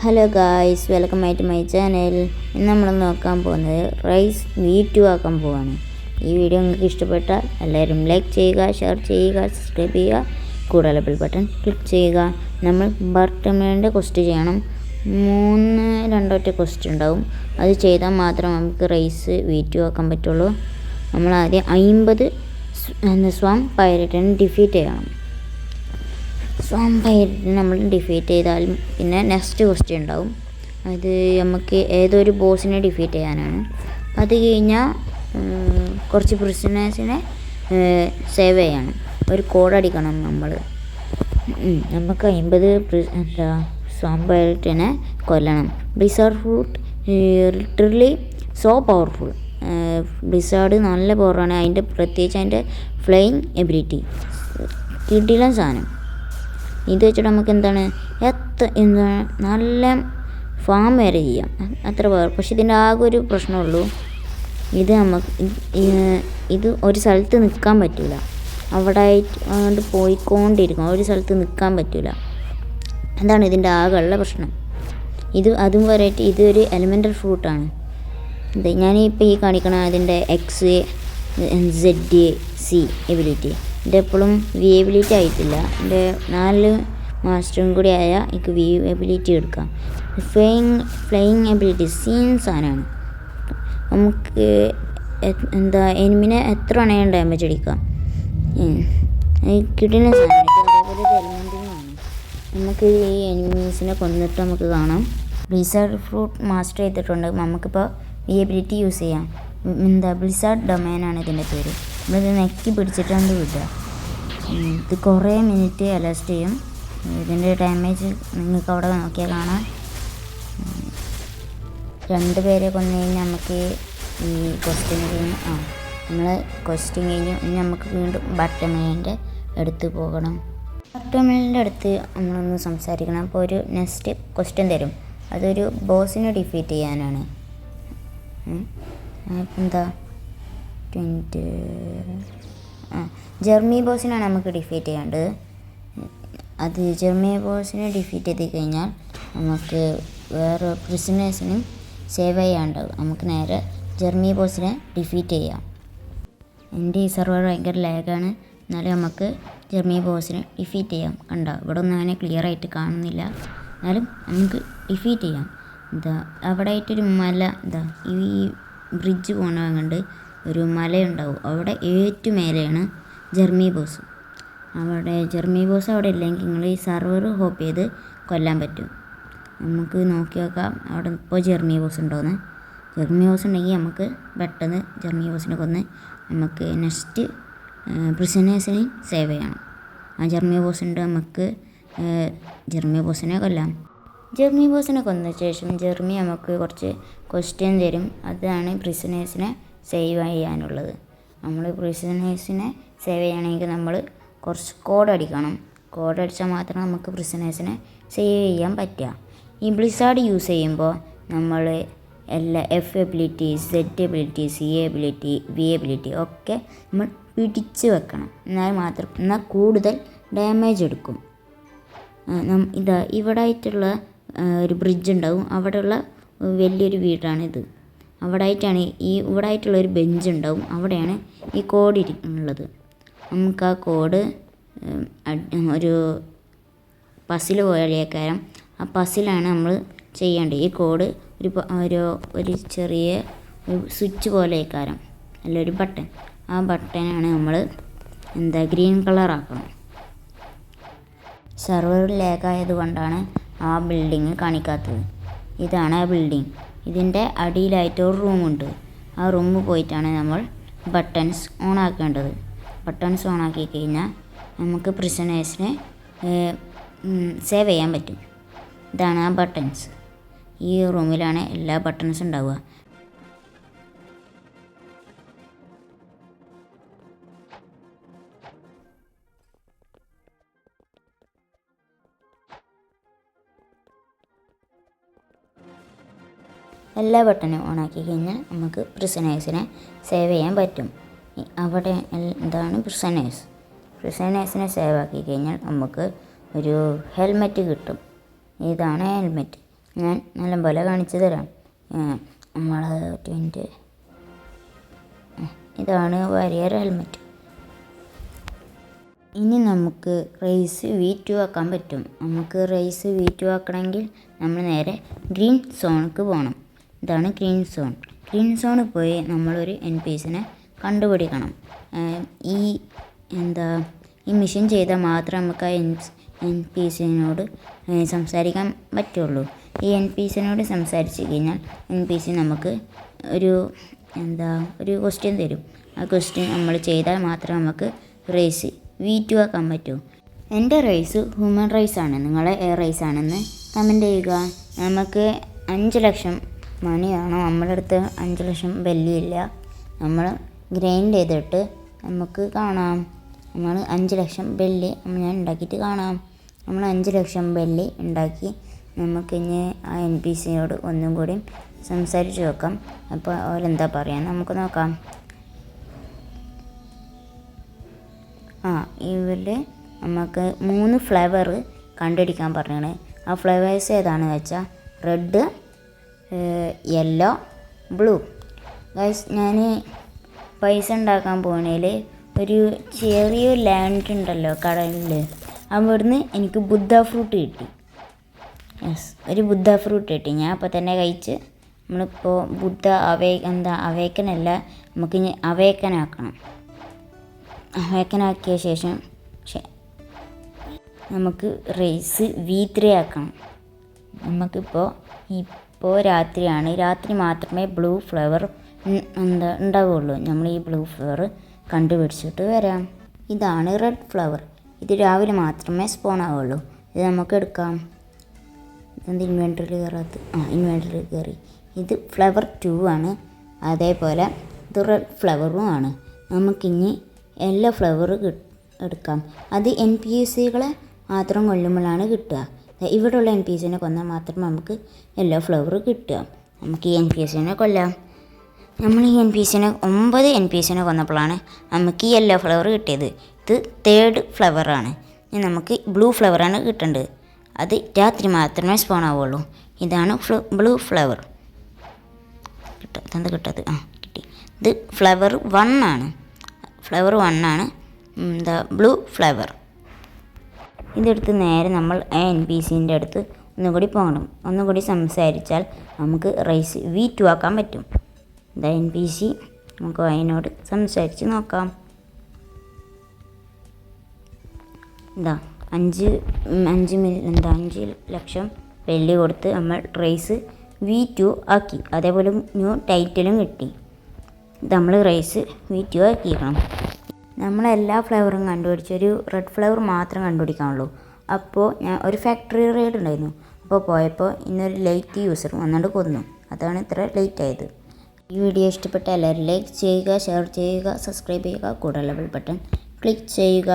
Hello guys, welcome back to my channel. ഇന്ന് നമ്മൾ നോക്കാൻ പോകുന്നത് റൈസ് V2 ആക്കാൻ പോവാണ്. ഈ വീഡിയോ നിങ്ങൾക്ക് ഇഷ്ടപ്പെട്ടാൽ എല്ലാവരും ലൈക്ക് ചെയ്യുക, ഷെയർ ചെയ്യുക, സബ്സ്ക്രൈബ് ചെയ്യുക, കൂടാതെ ബെൽ ബട്ടൺ ക്ലിക്ക് ചെയ്യുക. നമ്മൾ ബർട്ടമേൻ്റെ ക്വസ്റ്റ് ചെയ്യണം. 3 ക്വസ്റ്റ് ഉണ്ടാവും. അത് ചെയ്താൽ മാത്രം നമുക്ക് റൈസ് V2 ആക്കാൻ പറ്റുള്ളൂ. നമ്മൾ ആദ്യം 50 സ്വാം പൈററ്റിനെ ഡിഫീറ്റ് ചെയ്യണം. സ്വാം പൈററ്റിനെ നമ്മൾ ഡിഫീറ്റ് ചെയ്താലും പിന്നെ നെക്സ്റ്റ് ക്വസ്റ്റ്യൻ ഉണ്ടാവും. അത് നമുക്ക് ഏതൊരു ബോസിനെ ഡിഫീറ്റ് ചെയ്യാനാണ്. അത് കഴിഞ്ഞാൽ കുറച്ച് പ്രിസണേഴ്സിനെ സേവ് ചെയ്യണം. ഒരു കോഡ് അടിക്കണം നമ്മൾ. നമുക്ക് 50 സ്വാം പൈററ്റിനെ കൊല്ലണം. Blizzard fruit literally so powerful. Blizzard നല്ല പവറാണ്. പ്രത്യേകിച്ച് അതിൻ്റെ ഫ്ലൈയിങ് എബിലിറ്റി കിടിലൻ സാധനം. ഇത് വെച്ചിട്ട് നമുക്ക് എന്താണ് നല്ല ഫാം വരെ ചെയ്യാം. അത്ര പവർ. പക്ഷെ ഇതിൻ്റെ ആകെ ഒരു പ്രശ്നമുള്ളൂ, ഇത് ഒരു സ്ഥലത്ത് നിൽക്കാൻ പറ്റില്ല. അവിടെ ആയിട്ട് പോയിക്കൊണ്ടിരിക്കും. ഒരു സ്ഥലത്ത് നിൽക്കാൻ പറ്റില്ല. അതാണ് ഇതിൻ്റെ ആകെയുള്ള പ്രശ്നം. അതും വരെയായിട്ട് ഇതൊരു എലിമെൻ്റൽ ഫ്രൂട്ടാണ്. ഞാനിപ്പോൾ ഈ കാണിക്കണ അതിൻ്റെ XYZ എബിലിറ്റി. എൻ്റെ എപ്പോഴും V എബിലിറ്റി ആയിട്ടില്ല. എൻ്റെ 4 മാസ്റ്ററും കൂടി ആയാൽ എനിക്ക് V എബിലിറ്റി എടുക്കാം. ഫ്ലൈയിങ് എബിലിറ്റി സീൻ സാധനമാണ്. നമുക്ക് എനിമിനെ എത്ര വേണമെങ്കിലും ഡാമേജ് അടിക്കാം. കിട്ടുന്ന സാധനം. അതേപോലെ ഒരു എലിമെൻറ്റിനുമാണ്. നമുക്ക് ഈ എനിമീസിനെ കൊന്നിട്ട് നമുക്ക് കാണാം. ബ്ലിസാർഡ് ഫ്രൂട്ട് മാസ്റ്റർ ചെയ്തിട്ടുണ്ട്. നമുക്കിപ്പോൾ V എബിലിറ്റി യൂസ് ചെയ്യാം. ബ്ലിസാർഡ് ഡൊമൈനാണ് ഇതിൻ്റെ പേര്. നമ്മളിത് നെക്കി പിടിച്ചിട്ടുണ്ട് വിടുക. ഇത് കുറേ മിനിറ്റ് അലസ്റ്റ് ചെയ്യും. ഇതിൻ്റെ ഡാമേജ് നിങ്ങൾക്ക് അവിടെ നോക്കിയാൽ കാണാം. 2 പേരെ കൊന്നു കഴിഞ്ഞാൽ നമുക്ക് ഈ ക്വസ്റ്റ്യൻ കഴിഞ്ഞ് നമ്മൾ ക്വസ്റ്റ്യൻ കഴിഞ്ഞ് നമുക്ക് വീണ്ടും ബട്ടർമേലിൻ്റെ അടുത്ത് പോകണം. ബട്ടർമേലിൻ്റെ അടുത്ത് നമ്മളൊന്ന് സംസാരിക്കണം. അപ്പോൾ ഒരു നെക്സ്റ്റ് ക്വസ്റ്റ്യൻ തരും. അതൊരു ബോസിനെ ഡിഫീറ്റ് ചെയ്യാനാണ്. എന്താ ജെർമി ബോസിനാണ് നമുക്ക് ഡിഫീറ്റ് ചെയ്യേണ്ടത്. അത് ജെർമി ബോസിനെ ഡിഫീറ്റ് ചെയ്ത് കഴിഞ്ഞാൽ നമുക്ക് വേറെ പ്രിസണേഴ്സിനും സേവ് ചെയ്യാണ്ടാവും. നമുക്ക് നേരെ ജെർമി ബോസിനെ ഡിഫീറ്റ് ചെയ്യാം. എൻ്റെ ഈ സെർവർ ഭയങ്കര ലാഗാണ്. എന്നാലും നമുക്ക് ജെർമി ബോസിനെ ഡിഫീറ്റ് ചെയ്യാം. കണ്ടോ, ഇവിടെ ഒന്നും അങ്ങനെ ക്ലിയർ ആയിട്ട് കാണുന്നില്ല. എന്നാലും നമുക്ക് ഡിഫീറ്റ് ചെയ്യാം. അവിടെ ആയിട്ടൊരു മല, ഈ ബ്രിഡ്ജ് പോകണ കണ്ട് ഒരു മലയുണ്ടാവും. അവിടെ ഏറ്റവും മേലെയാണ് ജെർമി ബോസ്. ജെർമി ബോസ് അവിടെ ഇല്ലെങ്കിൽ നിങ്ങൾ ഈ സെർവർ ഹോപ്പ് ചെയ്ത് കൊല്ലാൻ പറ്റും. നമുക്ക് നോക്കി നോക്കാം അവിടെ ഇപ്പോൾ ജെർമി ബോസ് ഉണ്ടോയെന്ന്. ജെർമി ബോസ് ഉണ്ടെങ്കിൽ നമുക്ക് പെട്ടെന്ന് ജെർമി ബോസിനെ കൊന്ന് നമുക്ക് നെക്സ്റ്റ് പ്രിസണേഴ്സിനെ സേവ് ചെയ്യണം. ജെർമി ബോസ് ഉണ്ട്, നമുക്ക് ജെർമി ബോസിനെ കൊല്ലാം. ജെർമി ബോസിനെ കൊന്ന ശേഷം ജെർമി നമുക്ക് കുറച്ച് ക്വസ്റ്റ്യൻ തരും. അതാണ് പ്രിസണേഴ്സിനെ സേവ് ചെയ്യാനുള്ളത്. നമ്മൾ പ്രിസണേഴ്സിനെ സേവ് ചെയ്യണമെങ്കിൽ നമ്മൾ കുറച്ച് കോഡ് അടിക്കണം. കോഡ് അടിച്ചാൽ മാത്രമേ നമുക്ക് പ്രിസണേഴ്സിനെ സേവ് ചെയ്യാൻ പറ്റുക. ഈ ബ്ലിസാർഡ് യൂസ് ചെയ്യുമ്പോൾ നമ്മൾ എല്ലാ F ability, Z ability, C ability, V ability ഒക്കെ നമ്മൾ പിടിച്ച് വെക്കണം. എന്നാൽ കൂടുതൽ ഡാമേജ് എടുക്കും. ഇവിടെ ആയിട്ടുള്ള ഒരു ബ്രിഡ്ജ് ഉണ്ടാവും. അവിടെയുള്ള വലിയൊരു വീടാണിത്. ഇവിടെ ആയിട്ടുള്ള ഒരു ബെഞ്ച് ഉണ്ടാവും. അവിടെയാണ് ഈ കോഡ് ഉള്ളത്. നമുക്ക് ആ കോഡ് ഒരു പസിൽ പോലെയൊക്കെയാകും. ആ പസിലാണ് നമ്മൾ ചെയ്യേണ്ടത്. ഈ കോഡ് ഒരു ചെറിയ സ്വിച്ച് പോലെയൊക്കെയാകും, അല്ല ഒരു ബട്ടൺ. ആ ബട്ടനാണ് നമ്മൾ ഗ്രീൻ കളറാക്കണം. സെർവർ ലാഗായത് കൊണ്ടാണ് ആ ബിൽഡിങ് കാണിക്കാത്തത്. ഇതാണ് ആ ബിൽഡിങ്. ഇതിൻ്റെ അടിയിലായിട്ട് ഒരു റൂമുണ്ട്. ആ റൂമിൽ പോയിട്ടാണ് നമ്മൾ ബട്ടൺസ് ഓൺ ആക്കേണ്ടത്. ബട്ടൺസ് ഓൺ ആക്കി കഴിഞ്ഞാൽ നമുക്ക് പ്രിസണേഴ്സിനെ സേവ് ചെയ്യാൻ പറ്റും. ഇതാണ് ആ ബട്ടൺസ്. ഈ റൂമിലാണ് എല്ലാ ബട്ടൺസും ഉണ്ടാവുക. എല്ലാ ബട്ടണും ഓണാക്കി കഴിഞ്ഞാൽ നമുക്ക് പ്രിസണേഴ്സിനെ സേവ് ചെയ്യാൻ പറ്റും. അവിടെ പ്രിസണേഴ്സിനെ സേവ് ആക്കി കഴിഞ്ഞാൽ നമുക്ക് ഒരു ഹെൽമെറ്റ് കിട്ടും. ഇതാണ് ഹെൽമെറ്റ്. ഞാൻ നല്ലപോലെ കാണിച്ചു തരാം. നമ്മൾ ഇതാണ് വാരിയർ ഹെൽമെറ്റ്. ഇനി നമുക്ക് റേസ് V2 ആക്കാൻ പറ്റും. നമുക്ക് റേസ് V2 ആക്കണമെങ്കിൽ നമ്മൾ നേരെ ഗ്രീൻ സോണിക്ക് പോകണം. ഇതാണ് ഗ്രീൻ സോൺ. ഗ്രീൻ സോണിൽ പോയി നമ്മളൊരു NPCനെ കണ്ടുപിടിക്കണം. ഈ മിഷൻ ചെയ്താൽ മാത്രമേ നമുക്ക് ആ NPCനോട് സംസാരിക്കാൻ പറ്റുള്ളൂ. ഈ NPCനോട് സംസാരിച്ച് കഴിഞ്ഞാൽ NPC നമുക്ക് ഒരു ക്വസ്റ്റ്യൻ തരും. ആ ക്വസ്റ്റ്യൻ നമ്മൾ ചെയ്താൽ മാത്രമേ നമുക്ക് റേസ് V2 ആക്കാൻ പറ്റൂ. എൻ്റെ റേസ് ഹ്യൂമൻ റേസാണ്. നിങ്ങളെ എയർ റേസാണെന്ന് കമൻറ്റ് ചെയ്യുക. നമുക്ക് 5 ലക്ഷം മണിയാണോ? നമ്മുടെ അടുത്ത് 5 ലക്ഷം ബെല്ലിയില്ല. നമ്മൾ ഗ്രൈൻഡ് ചെയ്തിട്ട് നമുക്ക് കാണാം. നമ്മൾ 5 ലക്ഷം ബെല്ലി ഞാൻ ഉണ്ടാക്കിയിട്ട് കാണാം. നമ്മൾ 5 ലക്ഷം ബെല്ലി ഉണ്ടാക്കി നമുക്കിനി ആ NPCയോട് ഒന്നും കൂടി സംസാരിച്ച് നോക്കാം. അപ്പോൾ അവരെന്താ പറയാൻ നമുക്ക് നോക്കാം. ഇവരിൽ നമുക്ക് 3 ഫ്ലേവർ കണ്ടുപിടിക്കാൻ പറഞ്ഞാണ്. ആ ഫ്ലേവേഴ്സ് ഏതാണെന്ന് വെച്ചാൽ റെഡ്, യെല്ലോ, ബ്ലൂ. ഗൈസ്, ഞാൻ പൈസ ഉണ്ടാക്കാൻ പോകണേൽ ഒരു ചെറിയൊരു ലാൻഡ് ഉണ്ടല്ലോ കടലിൽ, അവിടുന്ന് എനിക്ക് ബുദ്ധ ഫ്രൂട്ട് കിട്ടി. ഒരു ബുദ്ധ ഫ്രൂട്ട് കിട്ടി. ഞാൻ അപ്പോൾ തന്നെ കഴിച്ച്. നമ്മളിപ്പോൾ ബുദ്ധ അവേക്കനല്ല, നമുക്കിനി അവേക്കനാക്കണം. അവേക്കനാക്കിയ ശേഷം നമുക്ക് റേസ് V3 ആക്കണം. ഇപ്പോൾ രാത്രിയാണ്. രാത്രി മാത്രമേ ബ്ലൂ ഫ്ലേവർ ഉണ്ടാവുകയുള്ളൂ. നമ്മൾ ഈ ബ്ലൂ ഫ്ലേവർ കണ്ടുപിടിച്ചിട്ട് വരാം. ഇതാണ് റെഡ് ഫ്ലവർ. ഇത് രാവിലെ മാത്രമേ സ്പോൺ ആവുള്ളൂ. ഇത് നമുക്ക് എടുക്കാം. ഇതെന്ത് ഇൻവെൻറ്ററിയിൽ കയറാത്ത? ഇൻവെൻറ്ററിയിൽ കയറി. ഇത് ഫ്ലവർ 2 ആണ്. അതേപോലെ ഇത് റെഡ് ഫ്ലവറും ആണ്. നമുക്കിനി യെല്ലോ ഫ്ലവർ എടുക്കാം. അത് NPCകളെ മാത്രം കൊല്ലുമ്പോഴാണ് കിട്ടുക. ഇവിടെയുള്ള NPCനെ കൊന്നാൽ മാത്രമേ നമുക്ക് യെല്ലോ ഫ്ലവർ കിട്ടുക. നമുക്ക് ഈ NPCനെ കൊല്ലാം. നമ്മൾ ഈ 9 NPCനെ കൊന്നപ്പോഴാണ് നമുക്ക് ഈ യെല്ലോ ഫ്ലവർ കിട്ടിയത്. ഇത് 3rd ഫ്ലവറാണ്. ഇനി നമുക്ക് ബ്ലൂ ഫ്ലവറാണ് കിട്ടേണ്ടത്. അത് രാത്രി മാത്രമേ സ്പോൺ ആവുള്ളൂ. ഇതാണ് ബ്ലൂ ഫ്ലവർ. കിട്ടത് കിട്ടി. ഇത് ഫ്ലവർ 1 ആണ്. Blue flower. ഇതെടുത്ത് നേരെ നമ്മൾ ആ NPCൻ്റെ അടുത്ത് ഒന്നുകൂടി പോകണം. ഒന്നുകൂടി സംസാരിച്ചാൽ നമുക്ക് റേസ് V2 ആക്കാൻ പറ്റും. NPC നമുക്ക് അതിനോട് സംസാരിച്ച് നോക്കാം. 5 ലക്ഷം വെള്ളി കൊടുത്ത് നമ്മൾ റേസ് V2 ആക്കി. അതേപോലെ ന്യൂ ടൈറ്റിലും കിട്ടി. നമ്മൾ റേസ് V2 ആക്കിയിരിക്കണം. നമ്മളെല്ലാ ഫ്ലേവറും കണ്ടുപിടിച്ച് ഒരു റെഡ് ഫ്ലേവർ മാത്രം കണ്ടുപിടിക്കാനുള്ളൂ. അപ്പോൾ ഞാൻ ഒരു ഫാക്ടറി റൈഡ് ഉണ്ടായിരുന്നു. അപ്പോൾ പോയപ്പോൾ ഇന്നൊരു ലൈറ്റ് യൂസർ വന്നുകൊണ്ട് കൊന്നു. അതാണ് ഇത്ര ലേറ്റ് ആയത്. ഈ വീഡിയോ ഇഷ്ടപ്പെട്ട എല്ലാവരും ലൈക്ക് ചെയ്യുക, ഷെയർ ചെയ്യുക, സബ്സ്ക്രൈബ് ചെയ്യുക, കൂടെ ബെൽ ബട്ടൺ ക്ലിക്ക് ചെയ്യുക.